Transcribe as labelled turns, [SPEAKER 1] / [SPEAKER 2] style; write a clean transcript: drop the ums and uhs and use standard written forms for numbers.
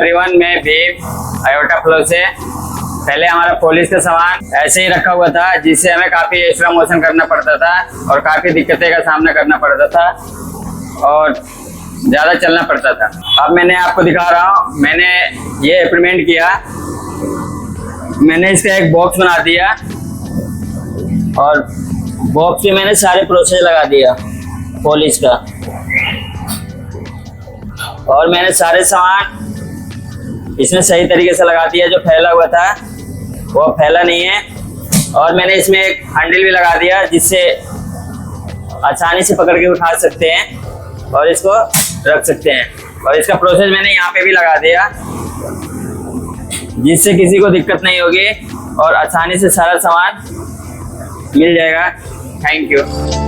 [SPEAKER 1] Everyone, मैं Bhim IOTAFLOW से। पहले हमारा पॉलिश का सामान ऐसे ही रखा हुआ था, जिससे हमें काफ़ी एक्स्ट्रा मोशन करना पड़ता था और काफ़ी दिक्कतें का सामना करना पड़ता था और ज़्यादा चलना पड़ता था। अब मैंने आपको दिखा रहा हूँ, मैंने ये इम्प्लीमेंट किया। मैंने इसका एक बॉक्स बना दिया और बॉक्स में मैंने सारे प्रोसेस लगा दिया पॉलिश का, और मैंने सारे सामान इसमें सही तरीके से लगा दिया। जो फैला हुआ था वो फैला नहीं है, और मैंने इसमें एक हैंडल भी लगा दिया, जिससे आसानी से पकड़ के उठा सकते हैं और इसको रख सकते हैं। और इसका प्रोसेस मैंने यहाँ पे भी लगा दिया, जिससे किसी को दिक्कत नहीं होगी और आसानी से सारा सामान मिल जाएगा। Thank you.